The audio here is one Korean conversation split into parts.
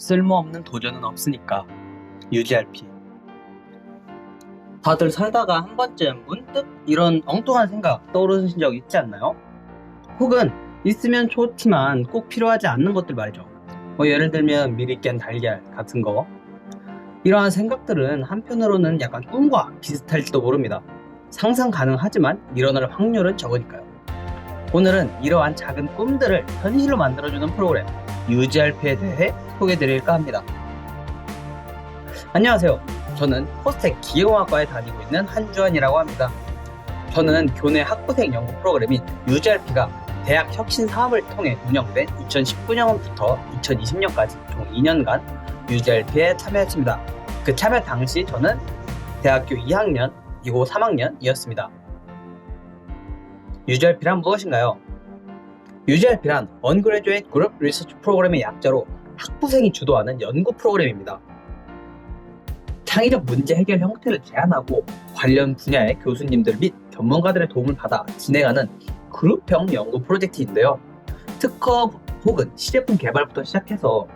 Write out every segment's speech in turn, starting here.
쓸모없는 도전은 없으니까. UGRP. 다들 살다가 한 번쯤 문득 이런 엉뚱한 생각 떠오르신 적 있지 않나요? 혹은 있으면 좋지만 꼭 필요하지 않는 것들 말이죠. 예를 들면 미리 깬 달걀 같은 거. 이러한 생각들은 한편으로는 약간 꿈과 비슷할지도 모릅니다. 상상 가능하지만 일어날 확률은 적으니까요. 오늘은 이러한 작은 꿈들을 현실로 만들어주는 프로그램 UGRP에 대해 소개해드릴까 합니다. 안녕하세요. 저는 포스텍 기계공학과에 다니고 있는 한주환이라고 합니다. 저는 교내 학부생 연구 프로그램인 UGRP가 대학 혁신 사업을 통해 운영된 2019년부터 2020년까지 총 2년간 UGRP에 참여했습니다. 그 참여 당시 저는 대학교 2학년, 이고 3학년이었습니다. UGRP란 무엇인가요? UGRP란 Undergraduate Group Research 프로그램의 약자로 학부생이 주도하는 연구 프로그램입니다. 창의적 문제 해결 형태를 제안하고 관련 분야의 교수님들 및 전문가들의 도움을 받아 진행하는 그룹형 연구 프로젝트인데요. 특허 혹은 시제품 개발부터 시작해서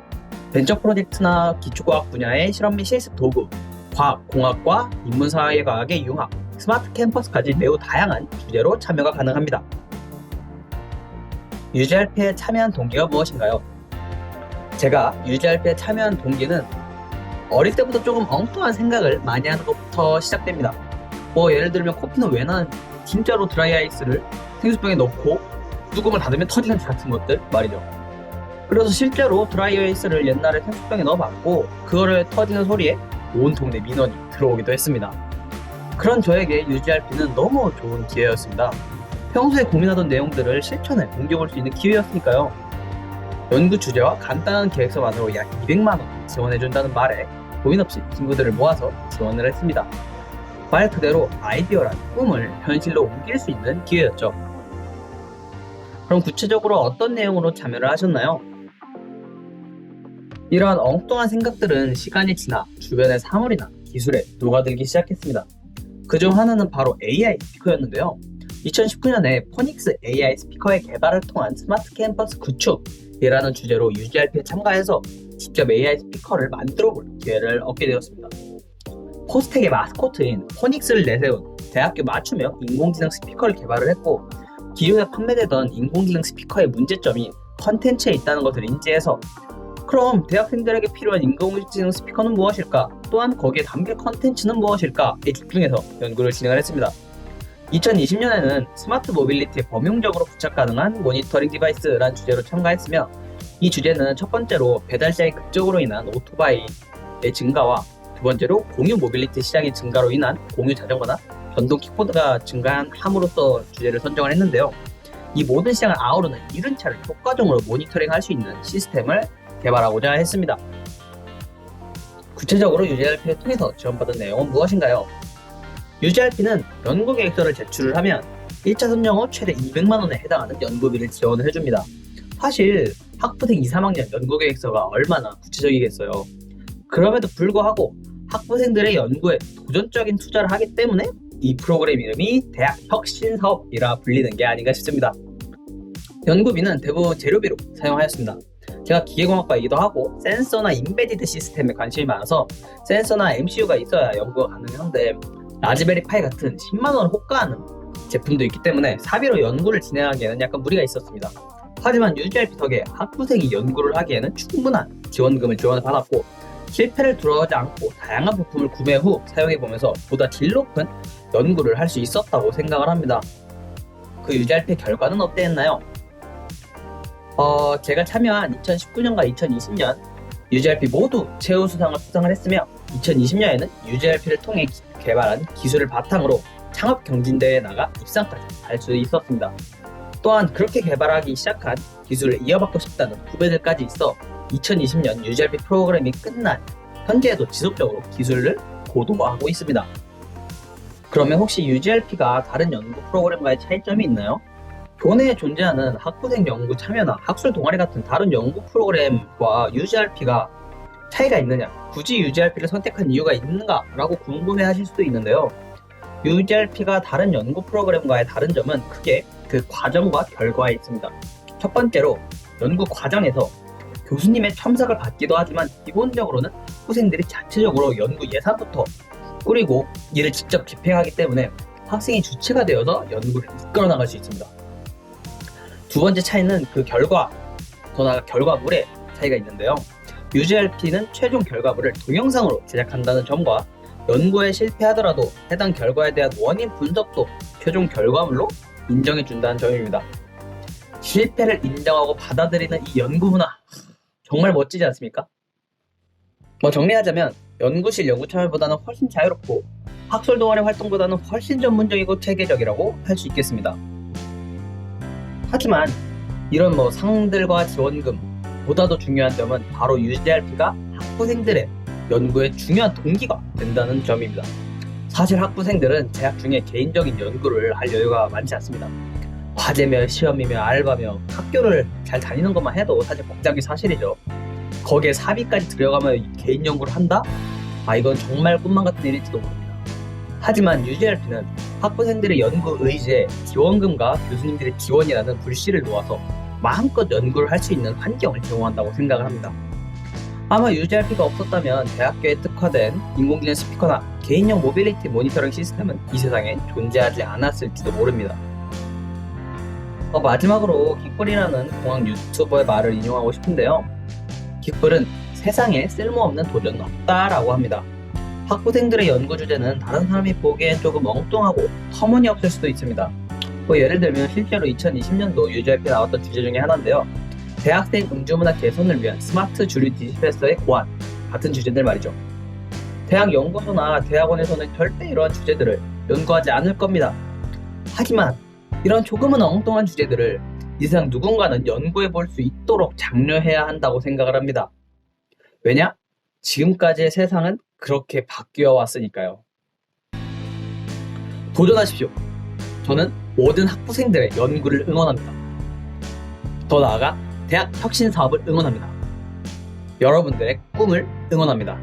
벤처 프로젝트나 기초과학 분야의 실험 및 실습 도구, 과학, 공학과 인문사회과학의 융합, 스마트 캠퍼스까지 매우 다양한 주제로 참여가 가능합니다. UGRP에 참여한 동기가 무엇인가요? 제가 UGRP에 참여한 동기는 어릴 때부터 조금 엉뚱한 생각을 많이 하는 것부터 시작됩니다. 예를 들면 코피는 왜 나는지, 진짜로 드라이아이스를 생수병에 넣고 뚜껑을 닫으면 터지는지 같은 것들 말이죠. 그래서 실제로 드라이아이스를 옛날에 생수병에 넣어봤고 그거를 터지는 소리에 온 동네 민원이 들어오기도 했습니다. 그런 저에게 UGRP는 너무 좋은 기회였습니다. 평소에 고민하던 내용들을 실천에 옮겨볼 수 있는 기회였으니까요. 연구 주제와 간단한 계획서만으로 약 200만 원 지원해준다는 말에 고민 없이 친구들을 모아서 지원을 했습니다. 말 그대로 아이디어란 꿈을 현실로 옮길 수 있는 기회였죠. 그럼 구체적으로 어떤 내용으로 참여를 하셨나요? 이러한 엉뚱한 생각들은 시간이 지나 주변의 사물이나 기술에 녹아들기 시작했습니다. 그중 하나는 바로 AI 스피커였는데요. 2019년에 포닉스 AI 스피커의 개발을 통한 스마트 캠퍼스 구축이라는 주제로 UGRP에 참가해서 직접 AI 스피커를 만들어볼 기회를 얻게 되었습니다. 포스텍의 마스코트인 포닉스를 내세운 대학교 맞춤형 인공지능 스피커를 개발을 했고 기존에 판매되던 인공지능 스피커의 문제점이 컨텐츠에 있다는 것을 인지해서 그럼 대학생들에게 필요한 인공지능 스피커는 무엇일까? 또한 거기에 담길 컨텐츠는 무엇일까?에 집중해서 연구를 진행을 했습니다. 2020년에는 스마트 모빌리티에 범용적으로 부착 가능한 모니터링 디바이스라는 주제로 참가했으며 이 주제는 첫 번째로 배달 시장이 급적으로 인한 오토바이의 증가와 두 번째로 공유 모빌리티 시장의 증가로 인한 공유 자전거나 전동 킥보드가 증가함으로써 주제를 선정을 했는데요. 이 모든 시장을 아우르는 이륜차를 효과적으로 모니터링할 수 있는 시스템을 개발하고자 했습니다. 구체적으로 UGRP를 통해서 지원받은 내용은 무엇인가요? UGRP는 연구계획서를 제출을 하면 1차 선정 후 최대 200만원에 해당하는 연구비를 지원을 해줍니다. 사실 학부생 2, 3학년 연구계획서가 얼마나 구체적이겠어요. 그럼에도 불구하고 학부생들의 연구에 도전적인 투자를 하기 때문에 이 프로그램 이름이 대학 혁신 사업이라 불리는 게 아닌가 싶습니다. 연구비는 대부분 재료비로 사용하였습니다. 제가 기계공학과이기도 하고 센서나 인베디드 시스템에 관심이 많아서 센서나 MCU가 있어야 연구가 가능한데 라즈베리 파이 같은 10만원을 호가하는 제품도 있기 때문에 사비로 연구를 진행하기에는 약간 무리가 있었습니다. 하지만 UGRP 덕에 학부생이 연구를 하기에는 충분한 지원금을 지원을 받았고 실패를 두려워하지 않고 다양한 부품을 구매 후 사용해보면서 보다 질 높은 연구를 할 수 있었다고 생각을 합니다. 그 UGRP 결과는 어땠나요? 제가 참여한 2019년과 2020년 UGRP 모두 최우수상을 수상을 했으며 2020년에는 UGRP를 통해 개발한 기술을 바탕으로 창업 경진대회에 나가 입상까지 할 수 있었습니다. 또한 그렇게 개발하기 시작한 기술을 이어받고 싶다는 후배들까지 있어 2020년 UGRP 프로그램이 끝난 현재에도 지속적으로 기술을 고도화하고 있습니다. 그러면 혹시 UGRP가 다른 연구 프로그램과의 차이점이 있나요? 교내에 존재하는 학부생 연구 참여나 학술 동아리 같은 다른 연구 프로그램과 UGRP가 차이가 있느냐, 굳이 UGRP를 선택한 이유가 있는가 라고 궁금해 하실 수도 있는데요. UGRP가 다른 연구 프로그램과의 다른 점은 크게 그 과정과 결과에 있습니다. 첫 번째로 연구 과정에서 교수님의 첨삭을 받기도 하지만 기본적으로는 학부생들이 자체적으로 연구 예산부터 꾸리고 이를 직접 집행하기 때문에 학생이 주체가 되어서 연구를 이끌어 나갈 수 있습니다. 두 번째 차이는 그 결과, 더 나아가 결과물의 차이가 있는데요. UGRP는 최종 결과물을 동영상으로 제작한다는 점과 연구에 실패하더라도 해당 결과에 대한 원인 분석도 최종 결과물로 인정해준다는 점입니다. 실패를 인정하고 받아들이는 이 연구 문화, 정말 멋지지 않습니까? 정리하자면 연구실 연구 참여보다는 훨씬 자유롭고 학술 동아리 활동보다는 훨씬 전문적이고 체계적이라고 할 수 있겠습니다. 하지만 이런 상들과 지원금 보다도 중요한 점은 바로 UGRP가 학부생들의 연구의 중요한 동기가 된다는 점입니다. 사실 학부생들은 재학 중에 개인적인 연구를 할 여유가 많지 않습니다. 과제며 시험이며 알바며 학교를 잘 다니는 것만 해도 사실 복잡이 사실이죠. 거기에 사비까지 들여가며 개인 연구를 한다? 이건 정말 꿈만 같은 일일지도 모릅니다. 하지만 UGRP는 학부생들의 연구 의지에 지원금과 교수님들의 지원이라는 불씨를 놓아서 마음껏 연구를 할 수 있는 환경을 제공한다고 생각을 합니다. 아마 UGRP가 없었다면 대학교에 특화된 인공지능 스피커나 개인용 모빌리티 모니터링 시스템은 이 세상에 존재하지 않았을지도 모릅니다. 마지막으로 긱불이라는 공학 유튜버의 말을 인용하고 싶은데요. 긱불은 세상에 쓸모없는 도전은 없다라고 합니다. 학부생들의 연구 주제는 다른 사람이 보기엔 조금 엉뚱하고 터무니없을 수도 있습니다. 예를 들면 실제로 2020년도 UGRP에 나왔던 주제 중에 하나인데요. 대학생 음주문화 개선을 위한 스마트 주류 디스펜서의 고안 같은 주제들 말이죠. 대학 연구소나 대학원에서는 절대 이러한 주제들을 연구하지 않을 겁니다. 하지만 이런 조금은 엉뚱한 주제들을 이 세상 누군가는 연구해 볼 수 있도록 장려해야 한다고 생각을 합니다. 왜냐? 지금까지의 세상은 그렇게 바뀌어 왔으니까요. 도전하십시오. 저는 모든 학부생들의 연구를 응원합니다. 더 나아가 대학 혁신 사업을 응원합니다. 여러분들의 꿈을 응원합니다.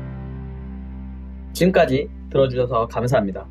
지금까지 들어주셔서 감사합니다.